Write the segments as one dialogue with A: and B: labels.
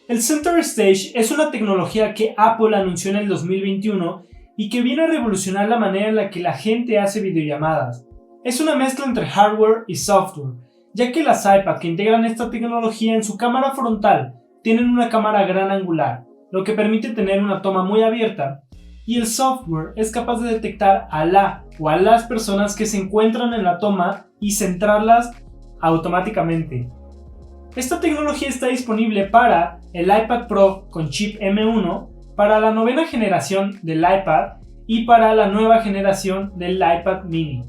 A: El Center Stage es una tecnología que Apple anunció en el 2021 y que viene a revolucionar la manera en la que la gente hace videollamadas. Es una mezcla entre hardware y software, ya que las iPad que integran esta tecnología en su cámara frontal tienen una cámara gran angular, lo que permite tener una toma muy abierta, y el software es capaz de detectar a la o a las personas que se encuentran en la toma y centrarlas automáticamente. Esta tecnología está disponible para el iPad Pro con chip M1, para la novena generación del iPad y para la nueva generación del iPad mini.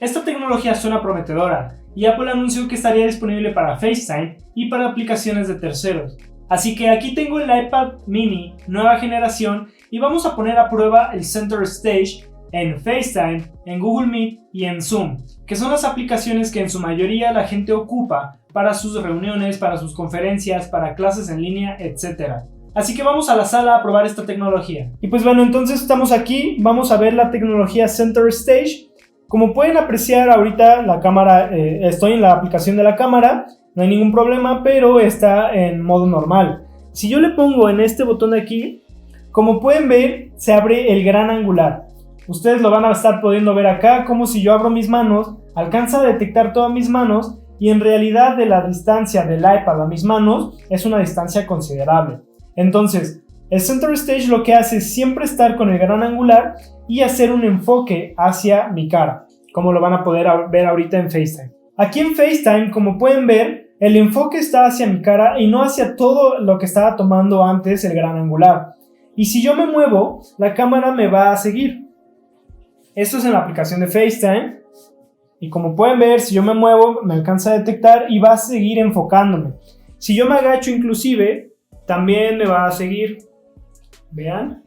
A: Esta tecnología suena prometedora y Apple anunció que estaría disponible para FaceTime y para aplicaciones de terceros. Así que aquí tengo el iPad mini nueva generación y vamos a poner a prueba el Center Stage en FaceTime, en Google Meet y en Zoom, que son las aplicaciones que en su mayoría la gente ocupa para sus reuniones, para sus conferencias, para clases en línea, etc. Así que vamos a la sala a probar esta tecnología. Y pues bueno, entonces estamos aquí, vamos a ver la tecnología Center Stage. Como pueden apreciar ahorita la cámara, estoy en la aplicación de la cámara, no hay ningún problema, pero está en modo normal. Si yo le pongo en este botón de aquí, como pueden ver, se abre el gran angular. Ustedes lo van a estar pudiendo ver acá, como si yo abro mis manos, alcanza a detectar todas mis manos y en realidad de la distancia del iPad a mis manos es una distancia considerable. Entonces, el Center Stage lo que hace es siempre estar con el gran angular y hacer un enfoque hacia mi cara, como lo van a poder ver ahorita en FaceTime. Aquí en FaceTime, como pueden ver, el enfoque está hacia mi cara y no hacia todo lo que estaba tomando antes el gran angular. Y si yo me muevo, la cámara me va a seguir. Esto es en la aplicación de FaceTime. Y como pueden ver, si yo me muevo, me alcanza a detectar y va a seguir enfocándome. Si yo me agacho inclusive, también me va a seguir. Vean.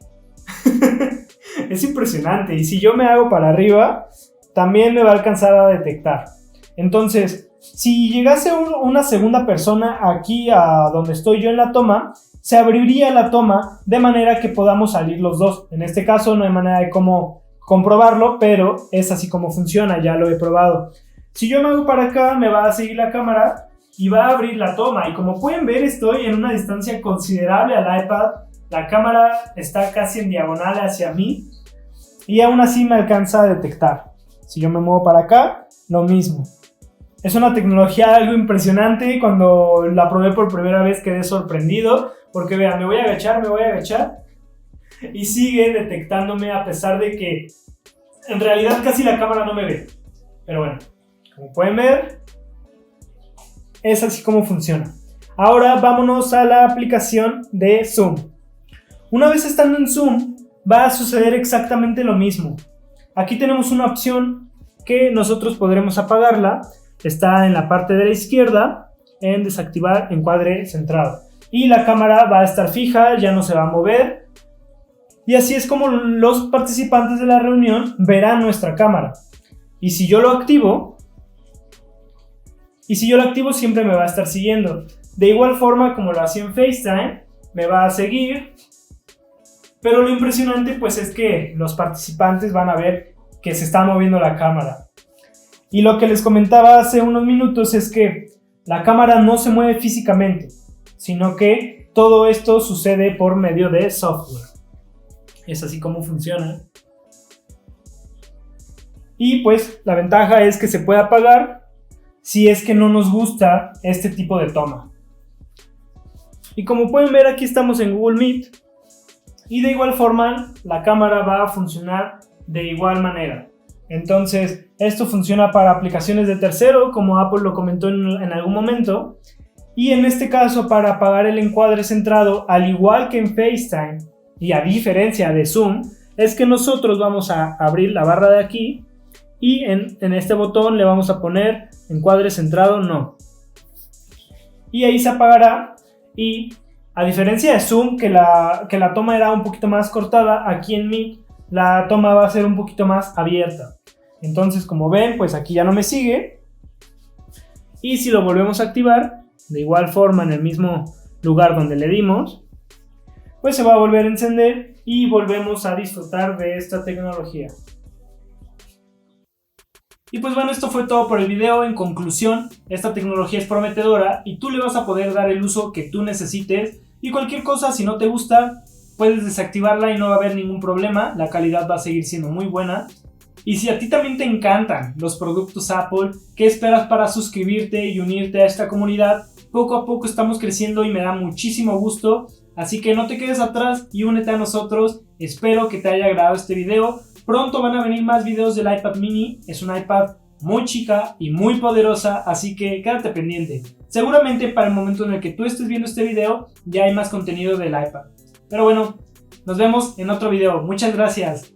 A: Es impresionante. Y si yo me hago para arriba, también me va a alcanzar a detectar. Entonces, si llegase una segunda persona aquí a donde estoy yo en la toma, se abriría la toma de manera que podamos salir los dos. En este caso no hay manera de cómo comprobarlo, pero es así como funciona, ya lo he probado. Si yo me hago para acá, me va a seguir la cámara y va a abrir la toma. Y como pueden ver, estoy en una distancia considerable al iPad. La cámara está casi en diagonal hacia mí y aún así me alcanza a detectar. Si yo me muevo para acá, lo mismo. Es una tecnología algo impresionante. Cuando la probé por primera vez quedé sorprendido porque vean, me voy a agachar y sigue detectándome a pesar de que en realidad casi la cámara no me ve. Pero bueno, como pueden ver, es así como funciona. Ahora vámonos a la aplicación de Zoom. Una vez estando en Zoom, va a suceder exactamente lo mismo. Aquí tenemos una opción que nosotros podremos apagarla. Está en la parte de la izquierda, en desactivar encuadre centrado. Y la cámara va a estar fija, ya no se va a mover. Y así es como los participantes de la reunión verán nuestra cámara. Y si yo lo activo siempre me va a estar siguiendo. De igual forma como lo hacía en FaceTime, me va a seguir. Pero lo impresionante pues es que los participantes van a ver que se está moviendo la cámara. Y lo que les comentaba hace unos minutos es que la cámara no se mueve físicamente, sino que todo esto sucede por medio de software. Es así como funciona. Y pues la ventaja es que se puede apagar si es que no nos gusta este tipo de toma. Y como pueden ver, aquí estamos en Google Meet. Y de igual forma la cámara va a funcionar de igual manera. Entonces esto funciona para aplicaciones de tercero, como Apple lo comentó en algún momento. Y en este caso para apagar el encuadre centrado, al igual que en FaceTime y a diferencia de Zoom, es que nosotros vamos a abrir la barra de aquí y en este botón le vamos a poner encuadre centrado no. Y ahí se apagará. Y a diferencia de Zoom, que la toma era un poquito más cortada, aquí en Meet la toma va a ser un poquito más abierta. Entonces, como ven, pues aquí ya no me sigue. Y si lo volvemos a activar, de igual forma en el mismo lugar donde le dimos, pues se va a volver a encender y volvemos a disfrutar de esta tecnología. Y pues bueno, esto fue todo por el video. En conclusión, esta tecnología es prometedora y tú le vas a poder dar el uso que tú necesites Y cualquier cosa, si no te gusta, puedes desactivarla y no va a haber ningún problema, la calidad va a seguir siendo muy buena. Y si a ti también te encantan los productos Apple, ¿qué esperas para suscribirte y unirte a esta comunidad? Poco a poco estamos creciendo y me da muchísimo gusto, así que no te quedes atrás y únete a nosotros. Espero que te haya agradado este video. Pronto van a venir más videos del iPad mini, es un iPad muy chica y muy poderosa, así que quédate pendiente. Seguramente para el momento en el que tú estés viendo este video ya hay más contenido del iPad. Pero bueno, nos vemos en otro video. Muchas gracias.